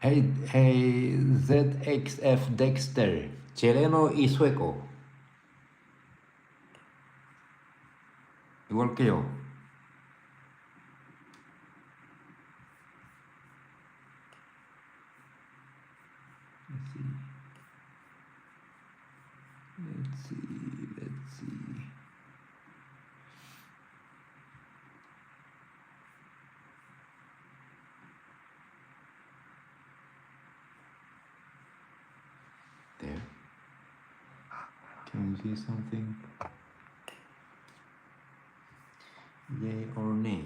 Hey, ZXF Dexter, chileno y sueco, igual que yo. Let's see, let's see. There. Can you see something? Yay or nay?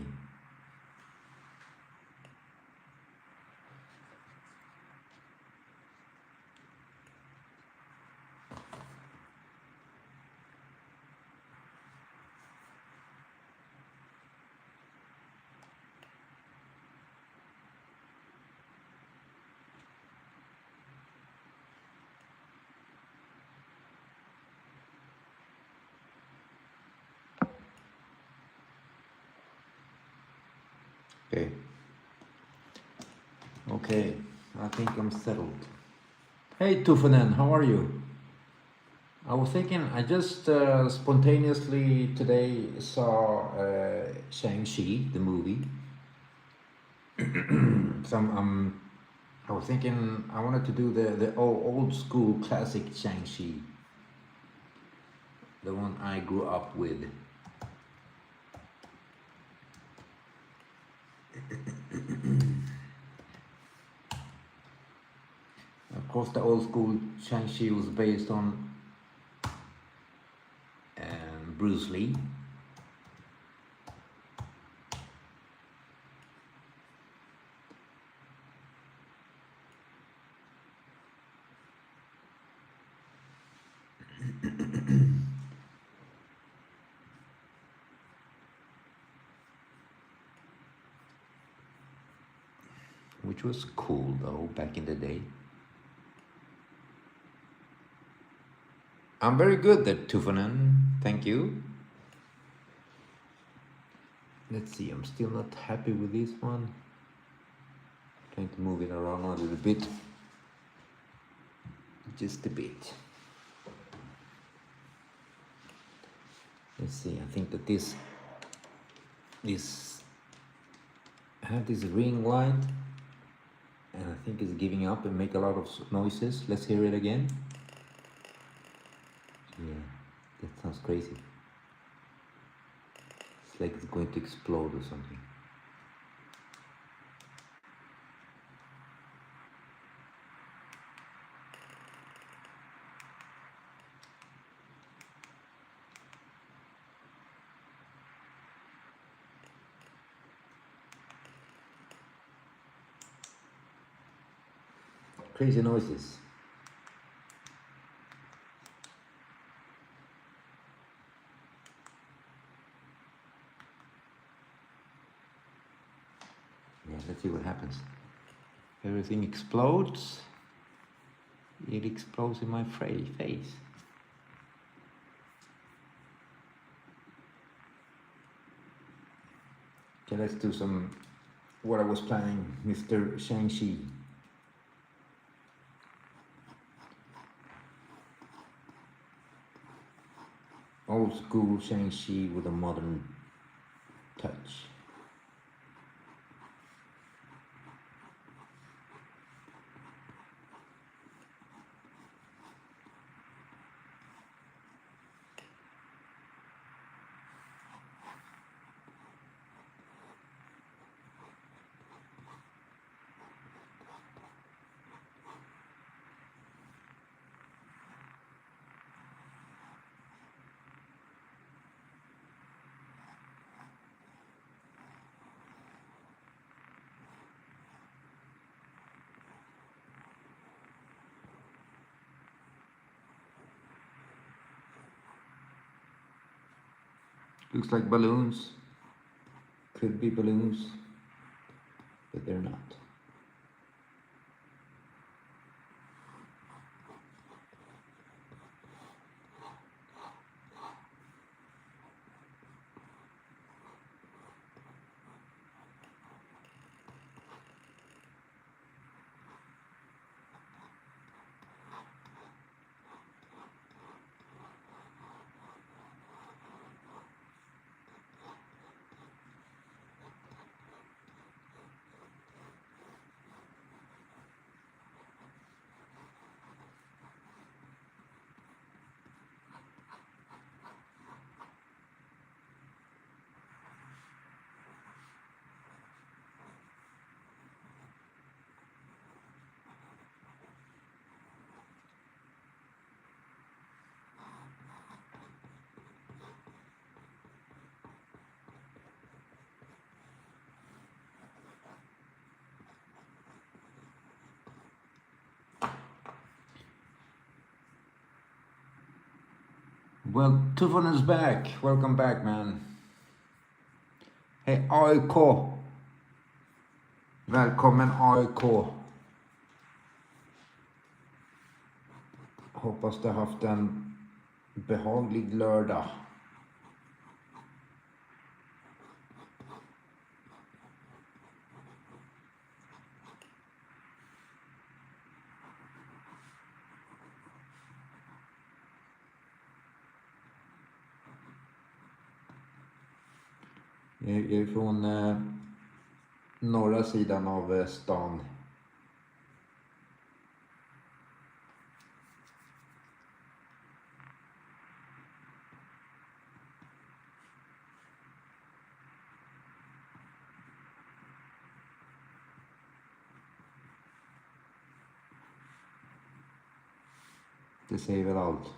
Okay. Okay, I think I'm settled. Hey Tufanen, how are you? I was thinking, I just spontaneously today saw Shang Chi, the movie. So I was thinking I wanted to do the old school classic Shang Chi, the one I grew up with. Of course, the old school Shang Chi was based on Bruce Lee. Which was cool though back in the day. I'm very good at Tufanen, thank you. Let's see, I'm still not happy with this one. Trying to move it around a little bit. Just a bit. Let's see, I think that this I have this ring light and I think it's giving up and make a lot of noises. Let's hear it again. Yeah, that sounds crazy. It's like it's going to explode or something. Crazy noises. Yeah, let's see what happens. Everything explodes. It explodes in my face. Okay, let's do some what I was planning, Mr. Shang Chi. Old school Shang Chi with a modern touch. Looks like balloons. Could be balloons, but they're not. Well, Tufan is back. Welcome back, man. Hej AIK. Välkommen AIK. Hoppas du har haft en behaglig lördag. Jag är från norra sidan av stan. Det säger väl allt.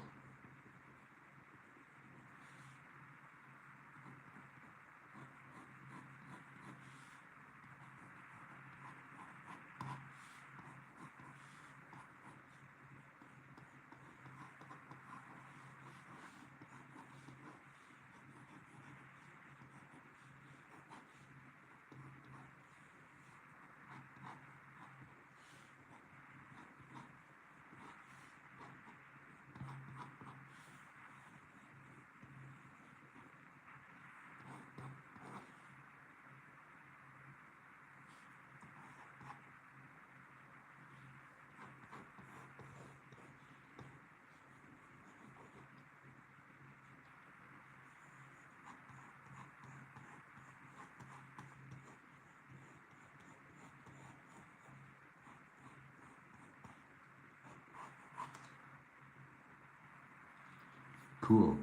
Cool.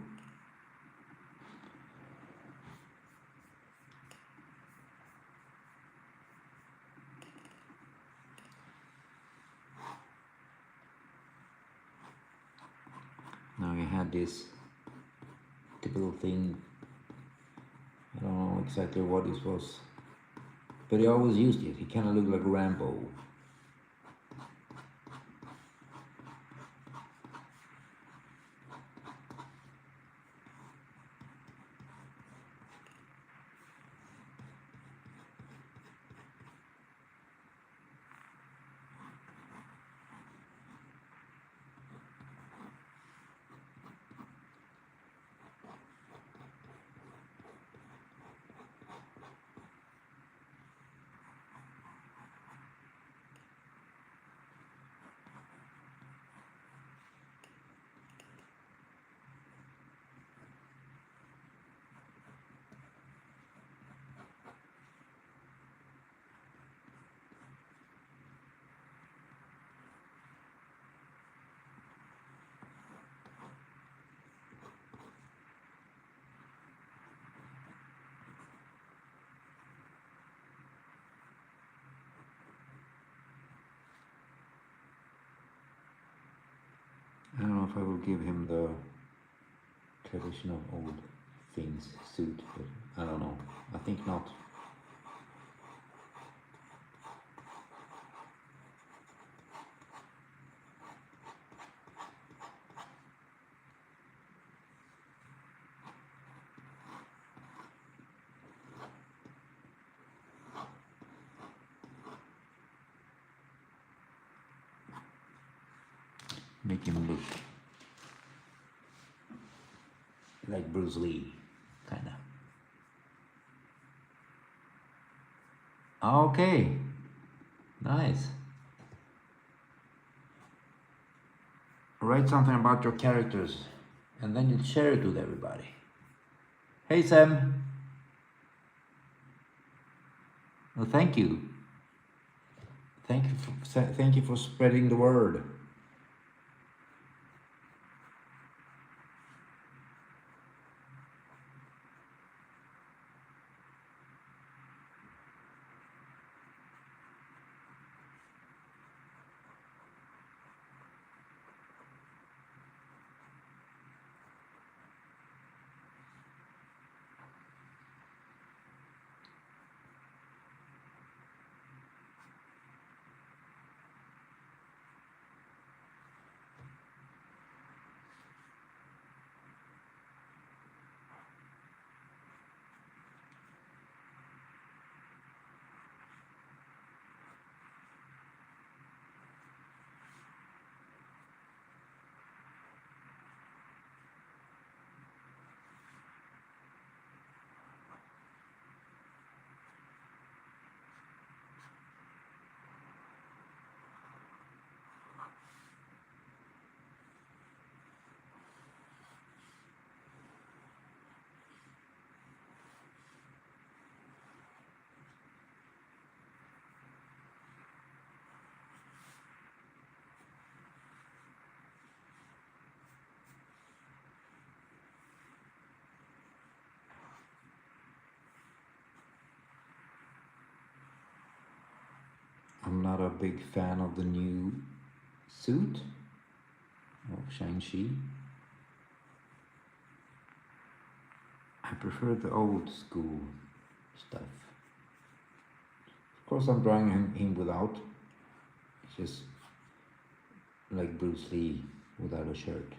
Now I had this typical thing. I don't know exactly what this was, but he always used it. He kind of looked like Rambo. I don't know if I will give him the traditional old things suit, but I don't know. I think not. Make him look like Bruce Lee, kinda. Okay, nice. Write something about your characters and then you share it with everybody. Hey Sam. Well, thank you. Thank you for spreading the word. I'm not a big fan of the new suit of Shang Chi. I prefer the old school stuff. Of course, I'm drawing him without. It's just like Bruce Lee without a shirt.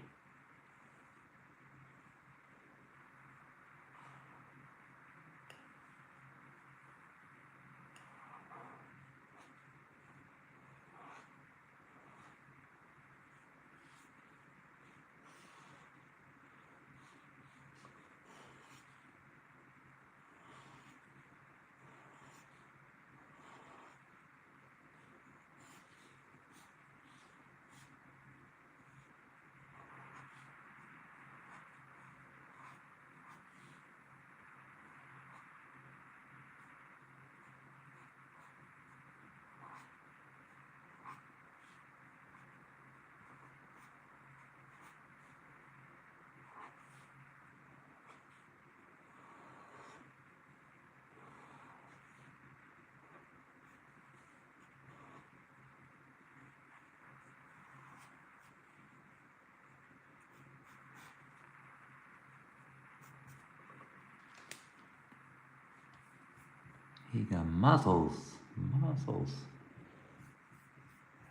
He got muscles, muscles.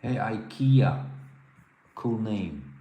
Hey, IKEA, cool name.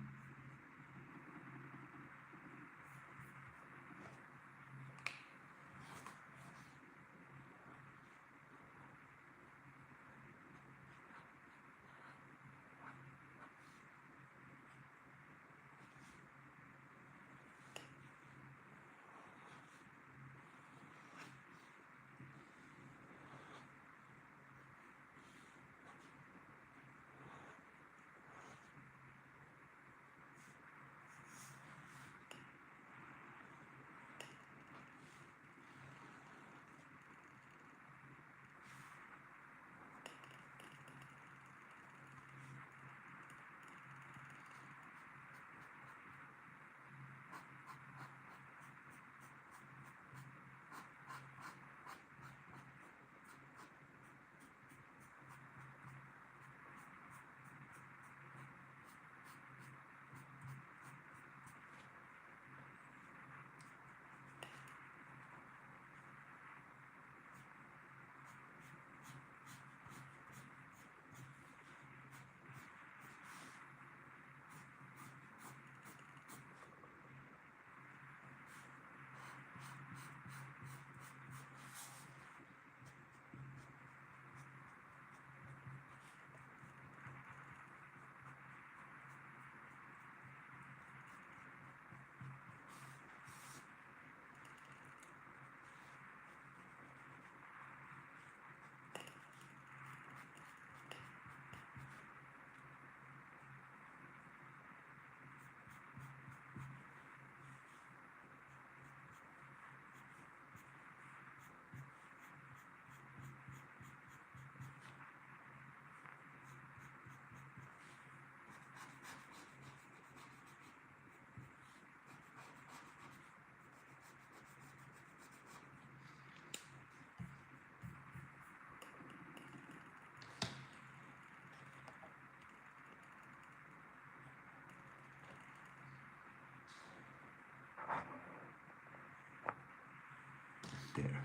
There,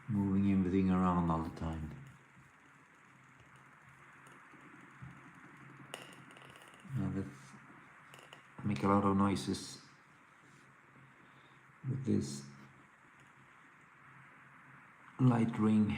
moving everything around all the time. Now let's make a lot of noises with this light ring.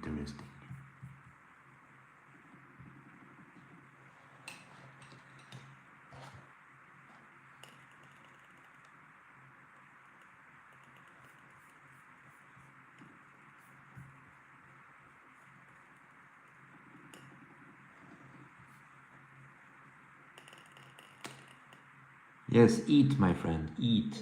interesting. Yes, eat, my friend, eat.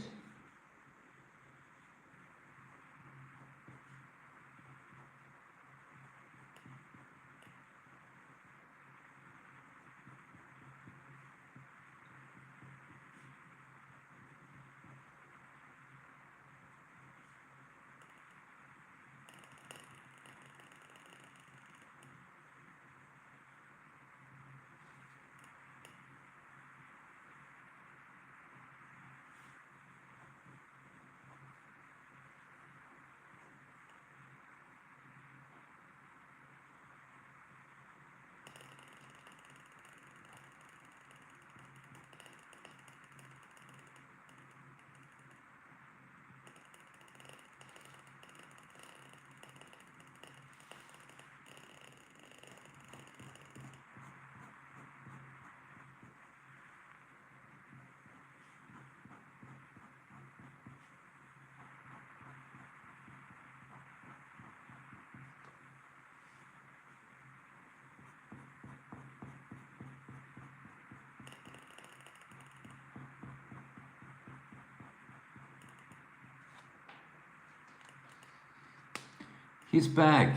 He's back.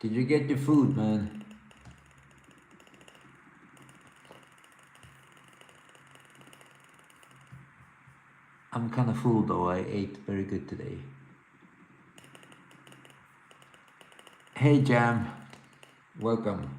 Did you get your food, man? I'm kind of full though. I ate very good today. Hey, Jam. Welcome.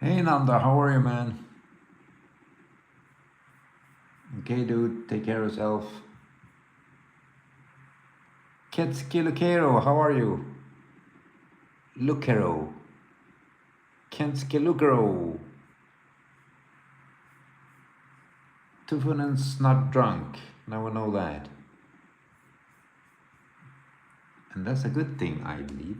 Hey Nanda, how are you, man? Okay, dude, take care of yourself. Ketskilukero, how are you? Lukero. Kenskilukero. Tufunen's not drunk. Now we know that. And that's a good thing, I believe.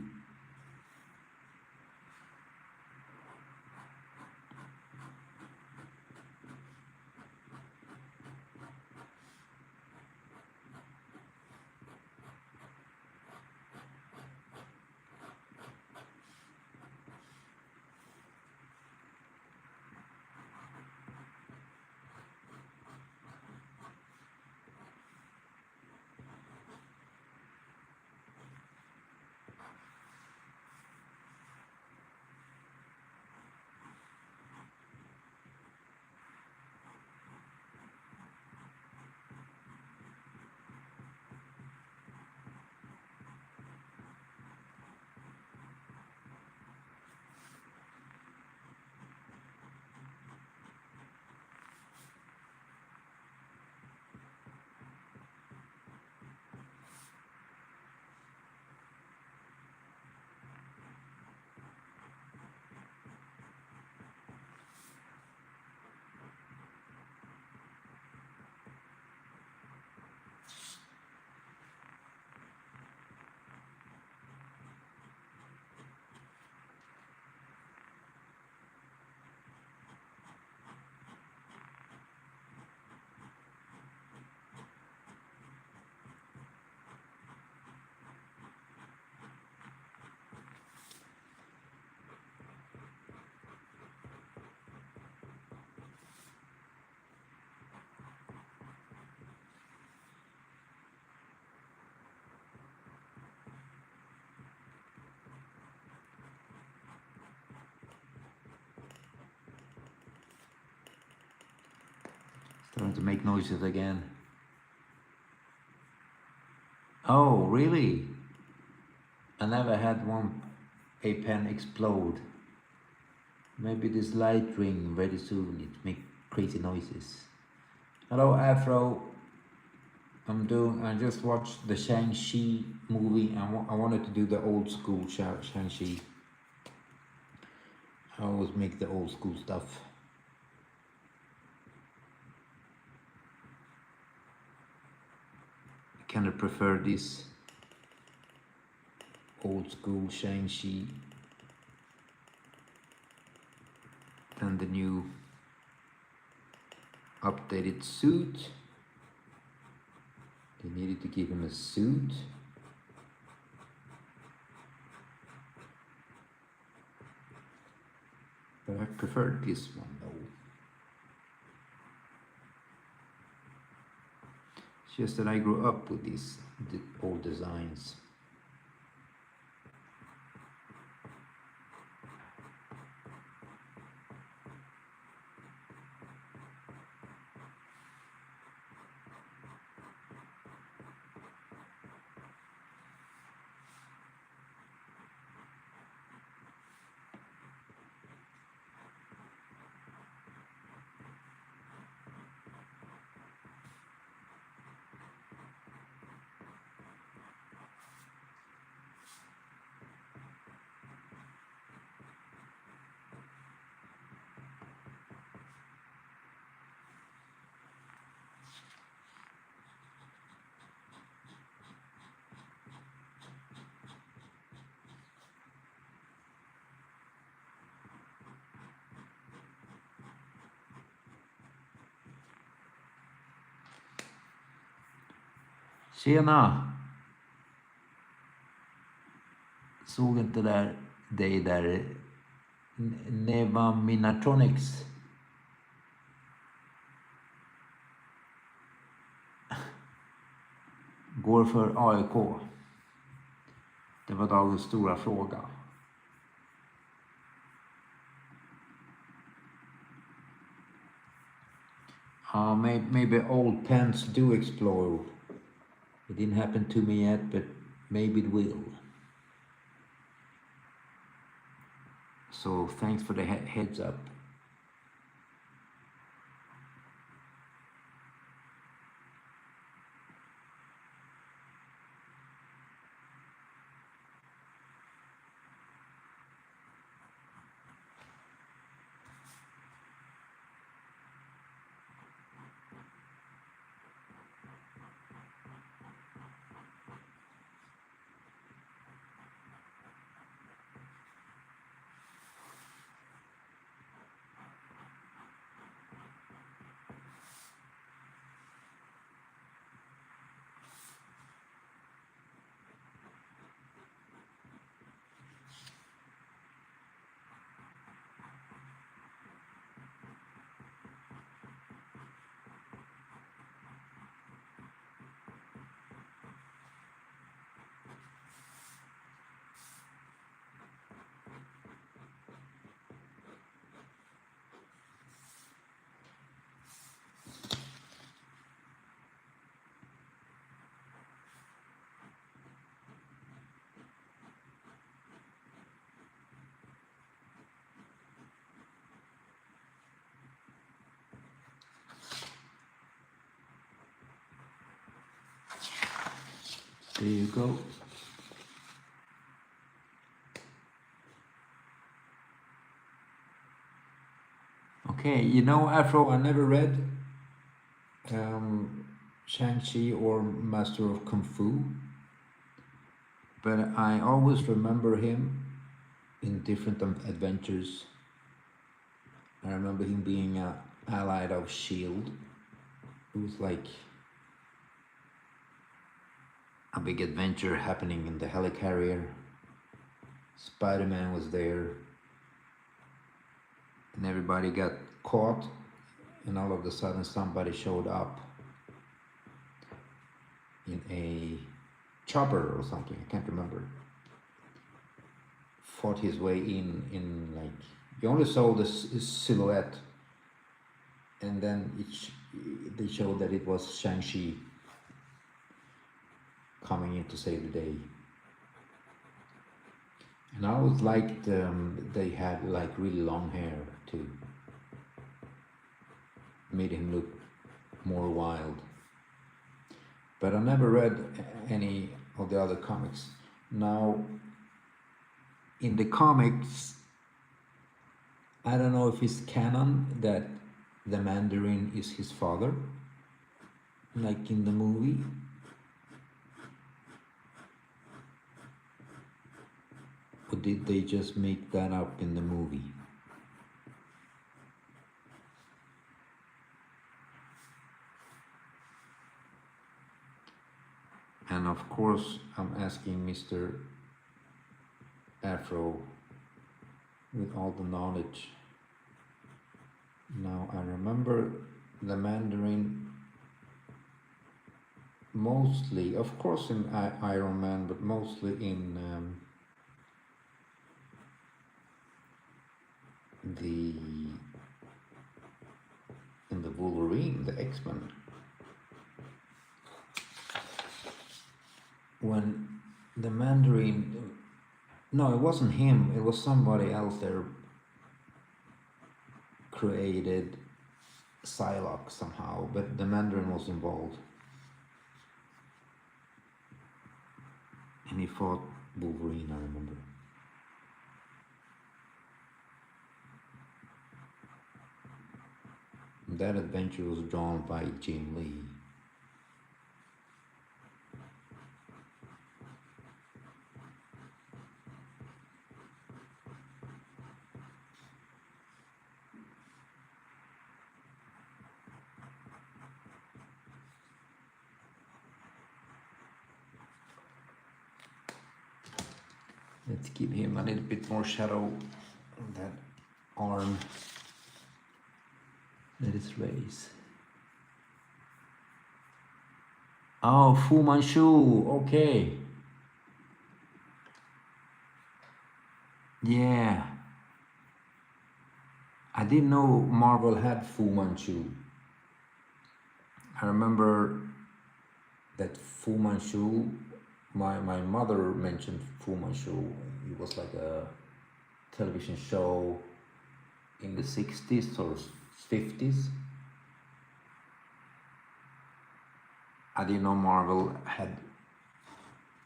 Starting to make noises again. Oh, really? I never had a pen explode. Maybe this light ring very soon it make crazy noises. Hello Afro. I just watched the Shang Chi movie. I wanted to do the old school Shang Chi. I always make the old school stuff. I kind of prefer this old school Shang Chi than the new updated suit. They needed to give him a suit. But I prefer this one though. It's just that I grew up with these old designs. Tjena! Såg inte dig där. Neva Minatronics. Går för AIK. Det var dagens stora fråga. Maybe old pens do explode. It didn't happen to me yet, but maybe it will. So thanks for the heads up. There you go. Okay, you know, Afro, I never read Shang Chi or Master of Kung Fu, but I always remember him in different adventures. I remember him being allied of Shield. It was like a big adventure happening in the helicarrier. Spider-Man was there, and everybody got caught, and all of a sudden somebody showed up in a chopper or something, I can't remember. Fought his way in like, you only saw this silhouette, and then they showed that it was Shang Chi coming in to save the day. And I always liked they had like really long hair too. Made him look more wild. But I never read any of the other comics. Now, in the comics, I don't know if it's canon that the Mandarin is his father, like in the movie. Or did they just make that up in the movie? And of course, I'm asking Mr. Afro with all the knowledge. Now, I remember the Mandarin mostly, of course, in Iron Man, but mostly in the Wolverine, the X-Men. When the Mandarin, no, it wasn't him, it was somebody else there created Psylocke somehow, but the Mandarin was involved. And he fought Wolverine, I remember. And that adventure was drawn by Jim Lee. Let's give him a little bit more shadow on that arm. Let it raise. Oh, Fu Manchu, okay. Yeah. I didn't know Marvel had Fu Manchu. I remember that Fu Manchu, my mother mentioned Fu Manchu. It was like a television show in the 60s or 50s. I didn't know Marvel had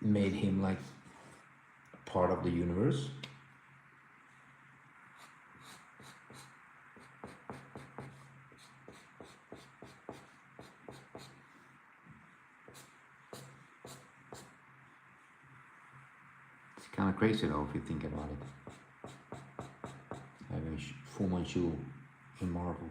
made him like part of the universe. It's kind of crazy though if you think about it. Having Fu Manchu in Marvel.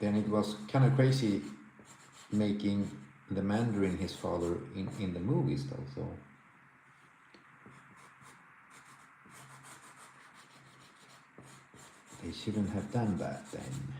Then it was kind of crazy making the Mandarin his father in the movies though, so they shouldn't have done that then.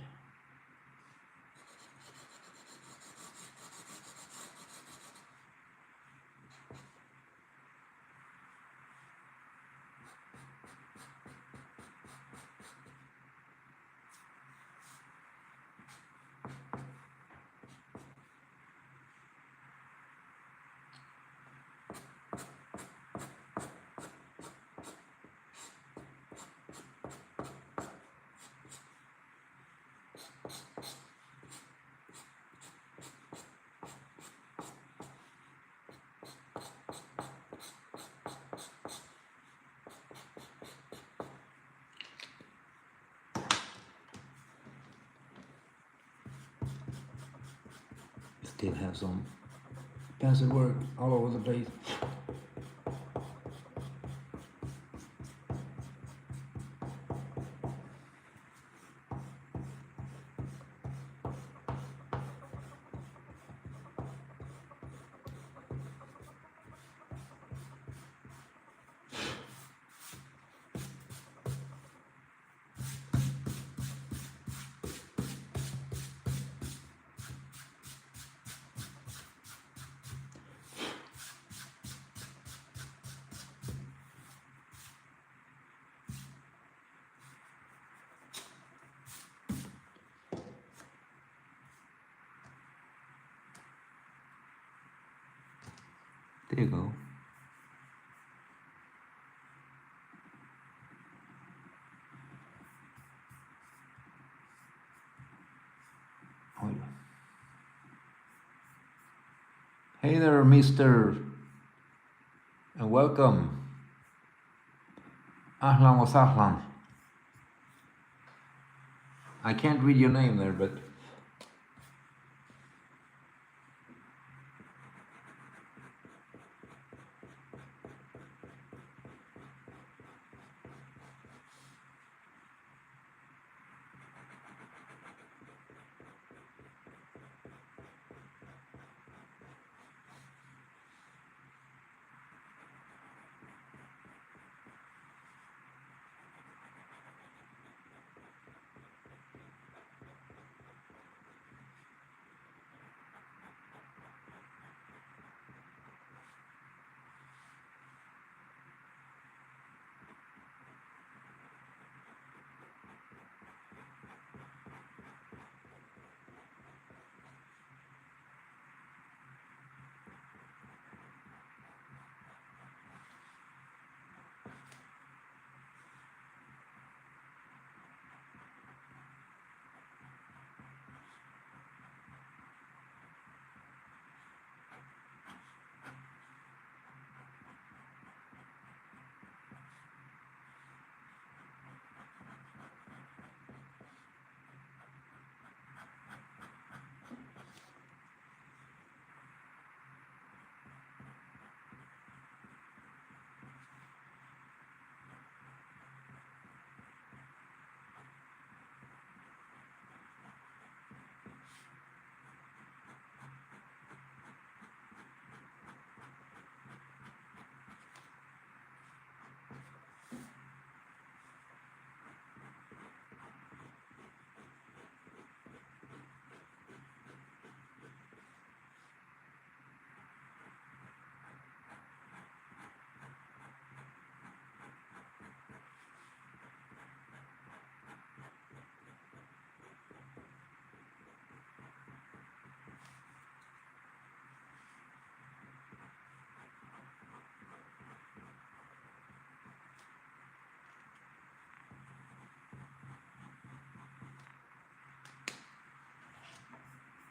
Still have some pencil work all over the place. There you go. Oh, yeah. Hey there, mister, and welcome. Ahlan wa sahlan. I can't read your name there, but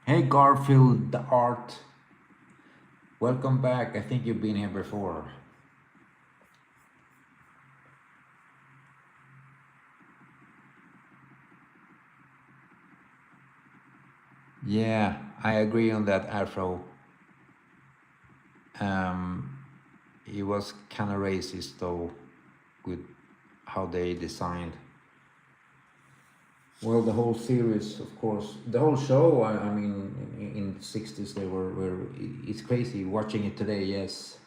Hey Garfield, the art. Welcome back. I think you've been here before. Yeah, I agree on that, Afro. Um, it was kind of racist though, with how they designed. Well, the whole series, of course, the whole show. I mean, in the '60s, they were. It's crazy watching it today. Yes,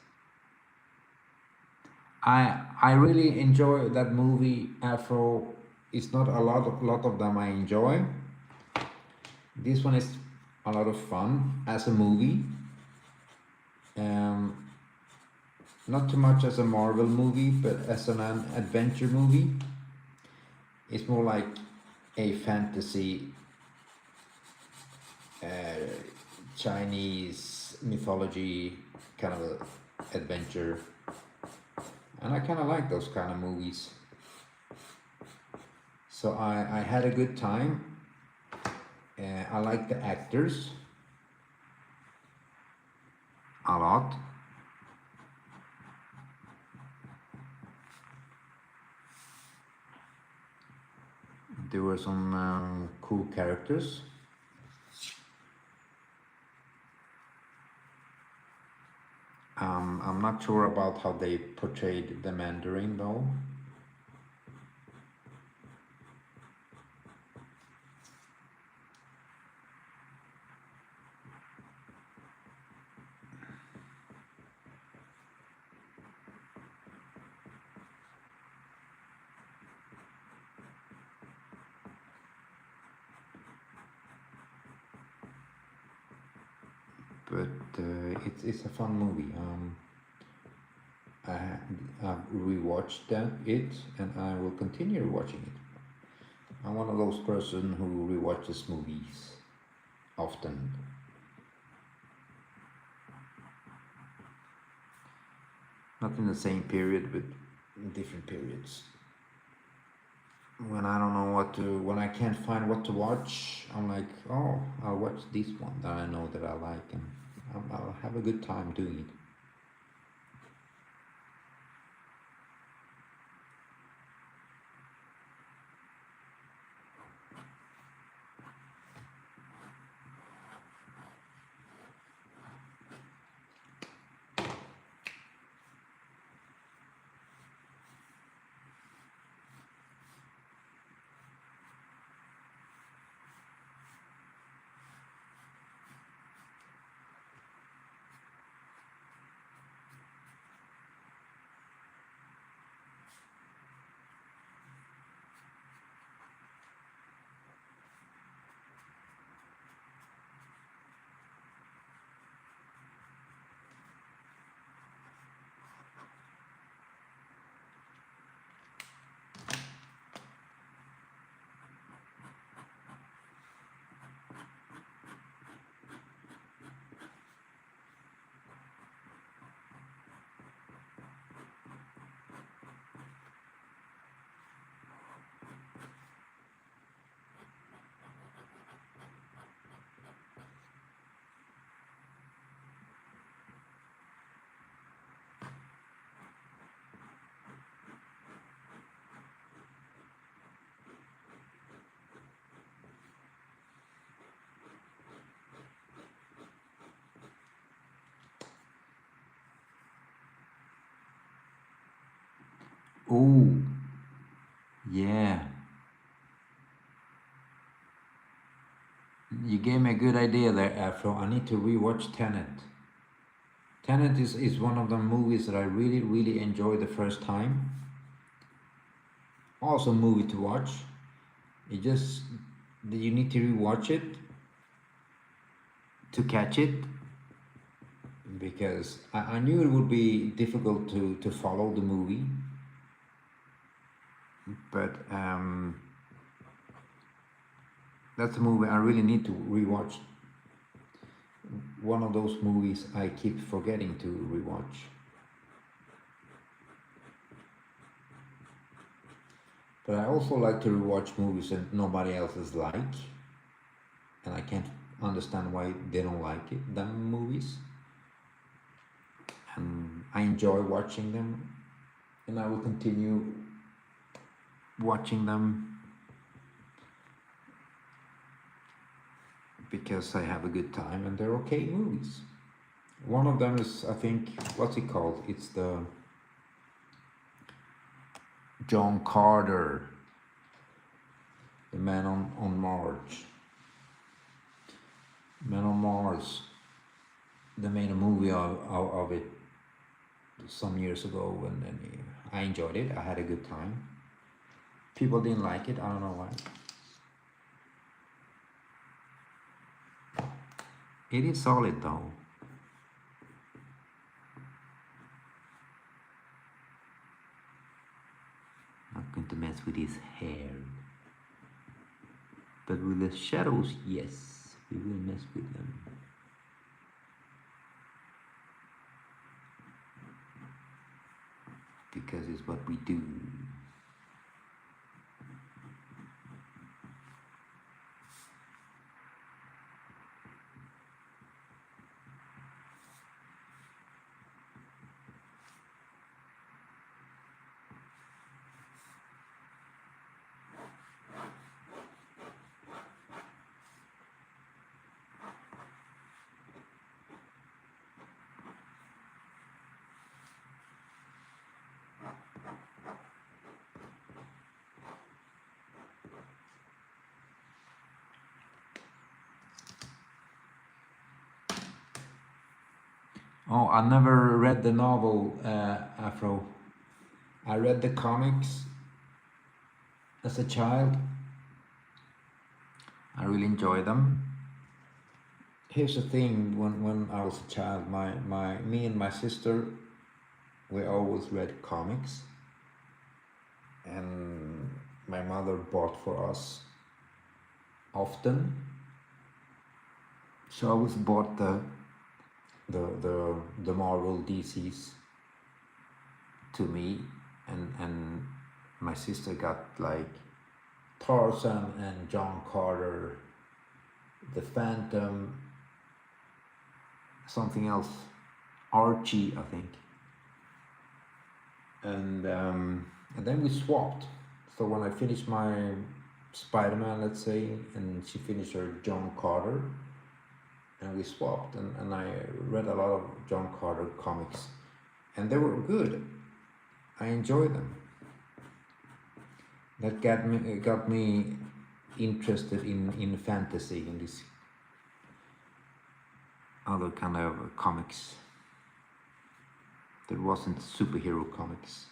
I really enjoy that movie. Afro. It's not a lot of them I enjoy. This one is a lot of fun as a movie. Um, Not too much as a Marvel movie, but as an adventure movie. It's more like a fantasy, uh, Chinese mythology kind of a adventure, and I kind of like those kind of movies. So I had a good time. I like the actors a lot. There were some cool characters. I'm not sure about how they portrayed the Mandarin though. But it's a fun movie. I've rewatched it, and I will continue watching it. I'm one of those person who rewatches movies often. Not in the same period, but in different periods. When I don't know what to, when I can't find what to watch, I'm like, oh, I'll watch this one that I know that I like, and I'll have a good time doing it. Oh, yeah. You gave me a good idea there, Afro. I need to rewatch Tenet. Tenet is one of the movies that I really enjoyed the first time. Also, movie to watch. It just you need to rewatch it to catch it because I knew it would be difficult to follow the movie, but that's a movie I really need to rewatch. One of those movies I keep forgetting to rewatch. But I also like to rewatch movies that nobody else is like, and understand why they don't like it, them movies. And I enjoy watching them, and I will continue watching them because I have a good time and they're okay movies. One of them is, I think, what's it called? It's the John Carter, the Man on Mars. Man on Mars. They made a movie of it some years ago, and I enjoyed it. I had a good time. People didn't like it. I don't know why. It is solid though. Not going to mess with his hair. But with the shadows, yes, we will mess with them. Because it's what we do. Oh, I never read the novel, Afro. I read the comics as a child. I really enjoy them. Here's the thing: when I was a child, me and my sister, we always read comics, and my mother bought for us often. So I always bought the Marvel DCs to me, and my sister got like Tarzan and John Carter, the Phantom, something else, Archie, I think, and then we swapped. So when I finished my Spider-Man, let's say, and she finished her John Carter, and we swapped, and I read a lot of John Carter comics, and they were good. I enjoyed them. That got me interested in fantasy, in this other kind of comics that wasn't superhero comics.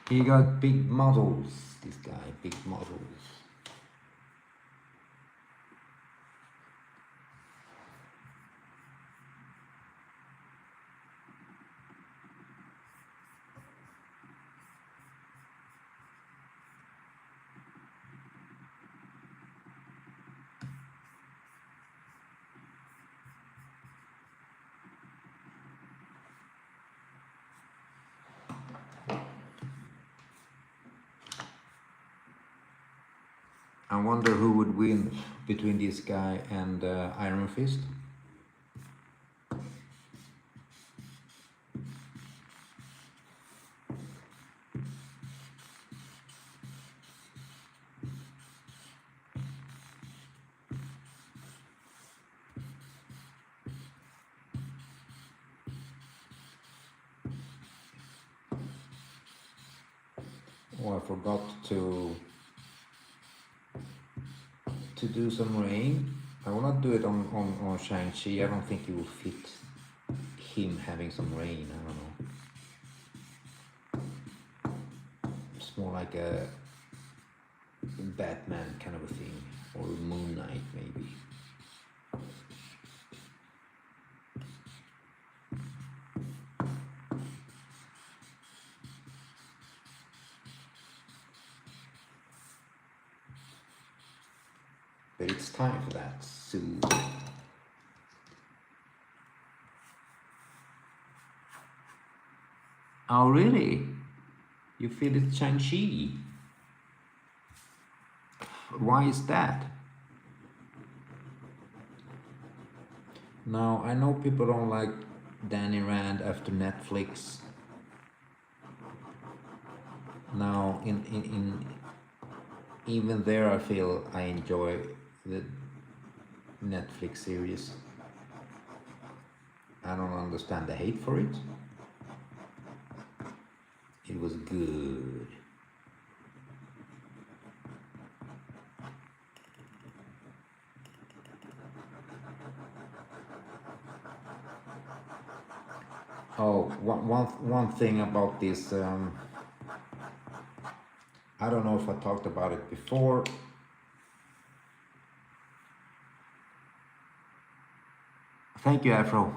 He got big muscles, this guy, big muscles. I wonder who would win between this guy and Iron Fist. Oh, I forgot to do some rain. I will not do it on Shang Chi. I don't think it will fit him having some rain. I don't know. It's more like a Batman kind of a thing, or Moon Knight maybe. But it's time for that soon. Oh really? You feel it's Shang Chi? Why is that? Now I know people don't like Danny Rand after Netflix. Now in even there I feel I enjoy the Netflix series. I don't understand the hate for it. It was good. Oh, one thing about this, I don't know if I talked about it before. Thank you, Afro.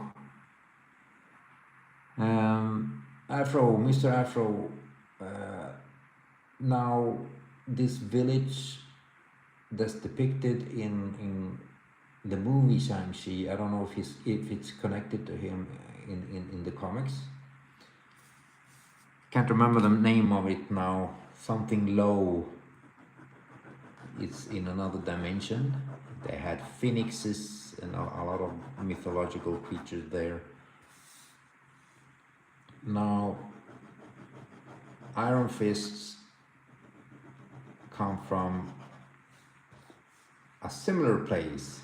Afro, Mr. Afro, now this village that's depicted in the movie Shang-Chi, I don't know if it's connected to him in the comics. Can't remember the name of it now. Something low. It's in another dimension. They had phoenixes and a lot of mythological creatures there. Now, Iron Fists come from a similar place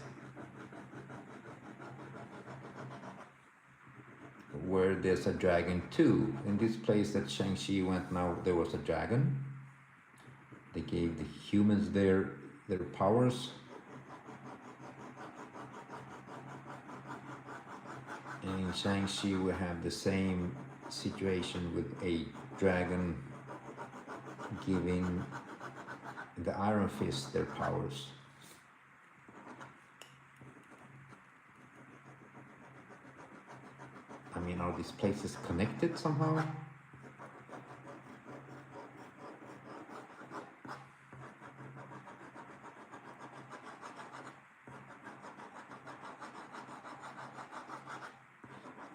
where there's a dragon too. In this place that Shang-Chi went now, there was a dragon. They gave the humans their powers. And in Shang-Chi we have the same situation with a dragon giving the Iron Fist their powers. I mean, are these places connected somehow?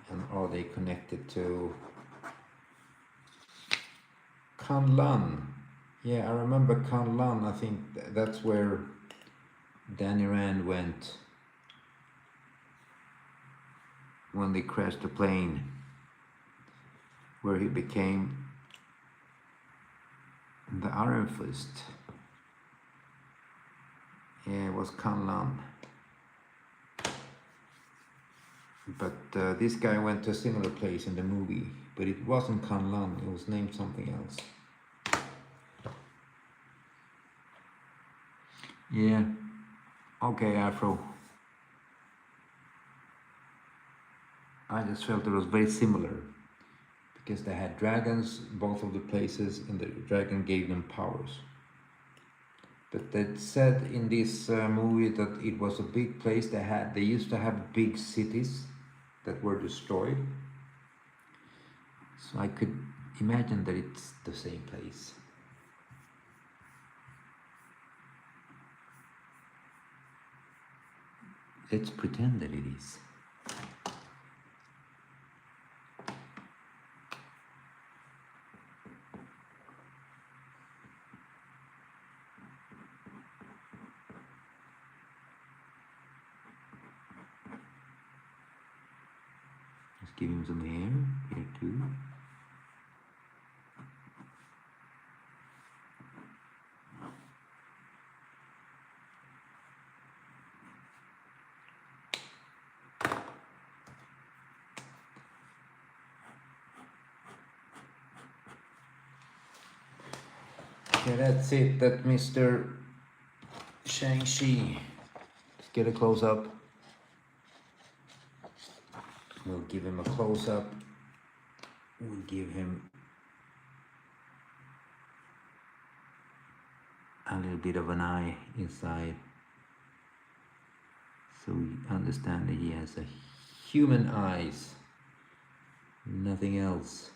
And are they connected to Kunlun? Yeah, I remember Kunlun. I think that's where Danny Rand went when they crashed the plane, where he became the Iron Fist. Yeah, it was Kunlun. But this guy went to a similar place in the movie, but it wasn't Kunlun, it was named something else. Yeah, okay, Afro. I just felt it was very similar because they had dragons, both of the places, and the dragon gave them powers. But they said in this movie that it was a big place. They used to have big cities that were destroyed. So I could imagine that it's the same place. Let's pretend that it is. Let's give him some air here too. Okay, that's it. That Mr. Shang Chi. Let's get a close up. We'll give him a close up. We'll give him a little bit of an eye inside, so we understand that he has a human eyes, nothing else.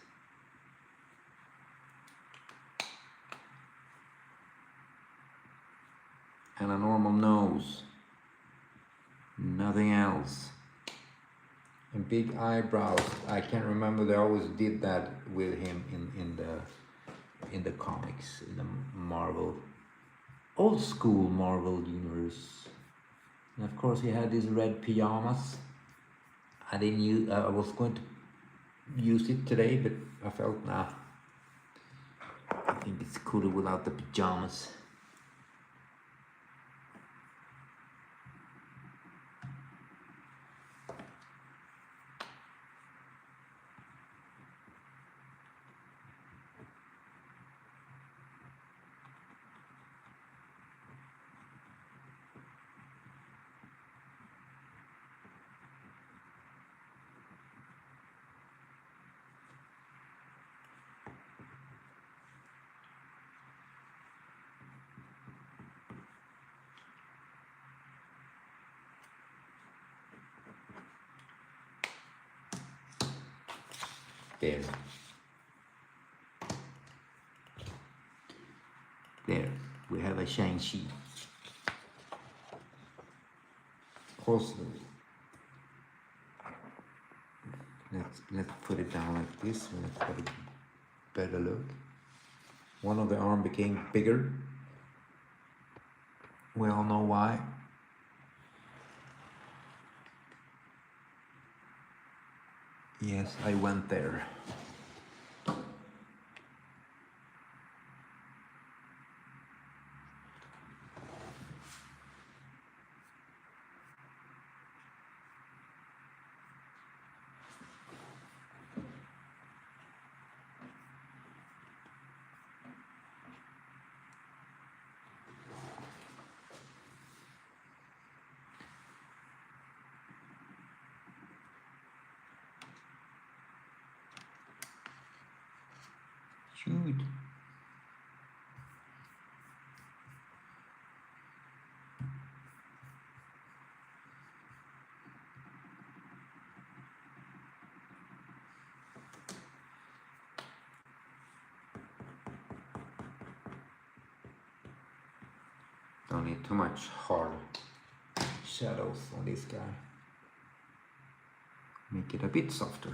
And a normal nose, nothing else. And big eyebrows. I can't remember, they always did that with him in the comics, in the Marvel, old school Marvel universe. And of course he had these red pajamas. I didn't use, I was going to use it today, but I felt, nah, I think it's cooler without the pajamas. There. There, we have a Shang Chi. Of course, let's put it down like this. Let's get a better look. One of the arm became bigger. We all know why. Yes, I went there. Shoot. Don't need too much hard shadows on this guy. Make it a bit softer.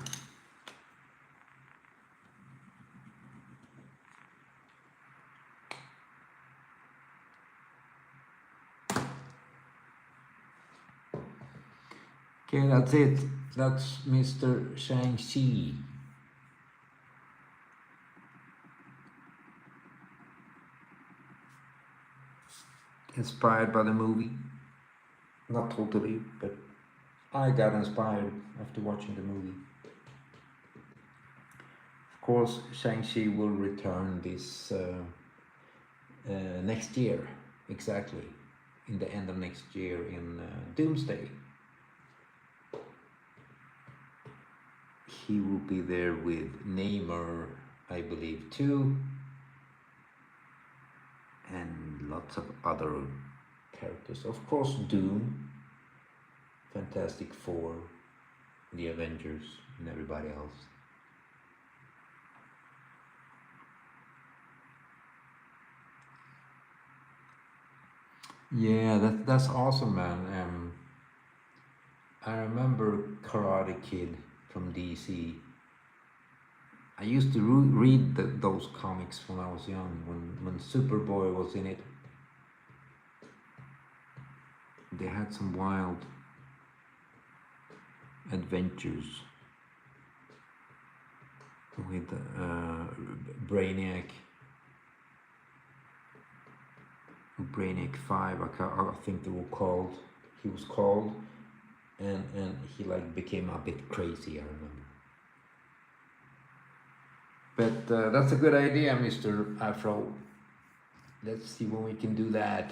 Okay, that's it. That's Mr. Shang Chi. Inspired by the movie. Not totally, but I got inspired after watching the movie. Of course, Shang-Chi will return this next year, exactly, in the end of next year in Doomsday. He will be there with Namor, I believe, too, and lots of other characters. Of course, Doom, Fantastic Four, the Avengers, and everybody else. Yeah, that's awesome, man. I remember Karate Kid from DC. I used to read those comics when I was young, when Superboy was in it. They had some wild adventures with Brainiac 5, I think they were called. He was called, and he like became a bit crazy, I remember. But that's a good idea, Mr. Afro. Let's see when we can do that.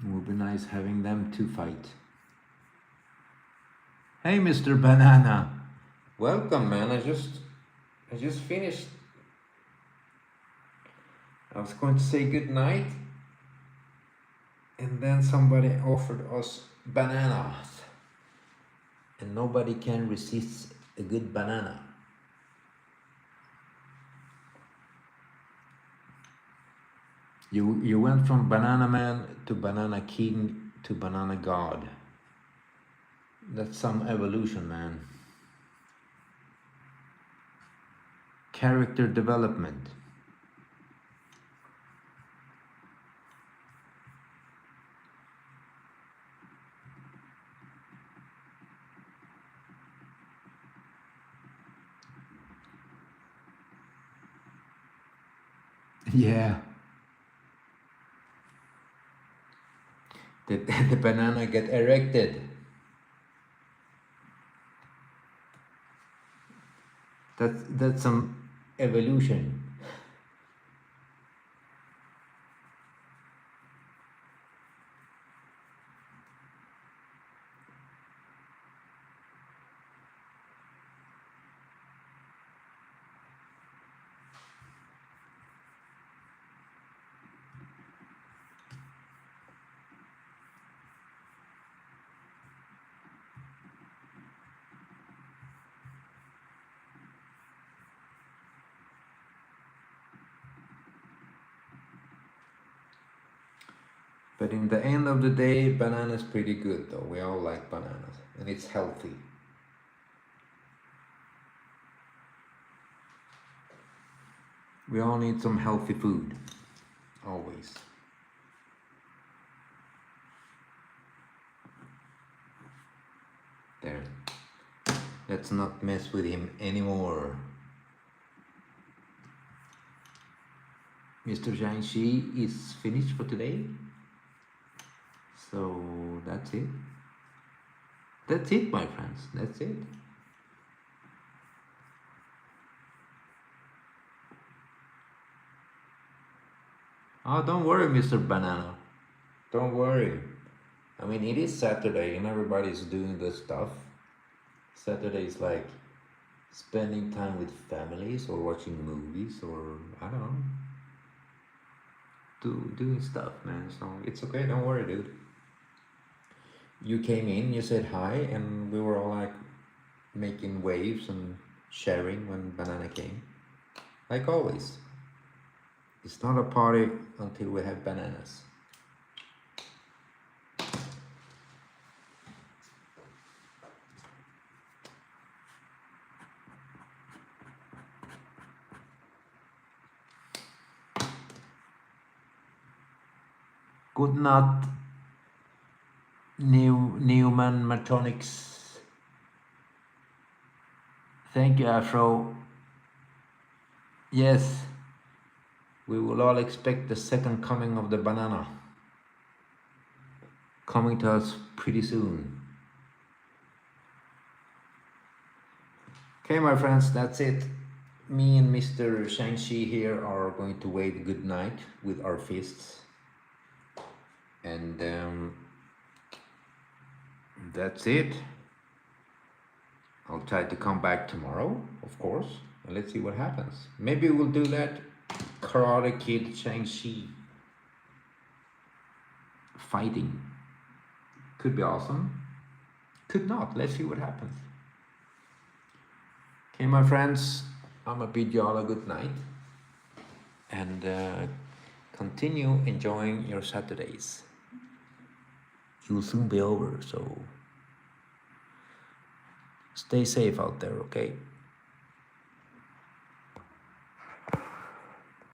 It would be nice having them to fight. Hey, Mr. Banana. Welcome, man. I just finished. I was going to say good night, and then somebody offered us bananas. And nobody can resist a good banana. You went from Banana Man to Banana King to Banana God. That's some evolution, man. Character development. Yeah. The banana get erected. That's some evolution. But in the end of the day, banana's pretty good though. We all like bananas and it's healthy. We all need some healthy food, always. There. Let's not mess with him anymore. Mr. Shang Chi is finished for today. So that's it. That's it, my friends. That's it. Oh, don't worry, Mr. Banana. Don't worry. I mean, it is Saturday and everybody's doing this stuff. Saturday is like spending time with families or watching movies or I don't know. Doing stuff, man. So it's okay. Don't worry, dude. You came in, you said hi, and we were all like making waves and sharing when Banana came. Like always. It's not a party until we have bananas. Good night, Newman Matonics. Thank you, Afro. Yes, we will all expect the second coming of the banana coming to us pretty soon. Okay, my friends, that's it. Me and Mr. Shang-Chi here are going to wave good night with our fists. And that's it. I'll try to come back tomorrow, of course, and let's see what happens. Maybe we'll do that Karate Kid Shang-Chi fighting. Could be awesome. Could not. Let's see what happens. Okay, my friends, I'ma bid you all a good night and continue enjoying your Saturdays. It will soon be over, so stay safe out there, okay?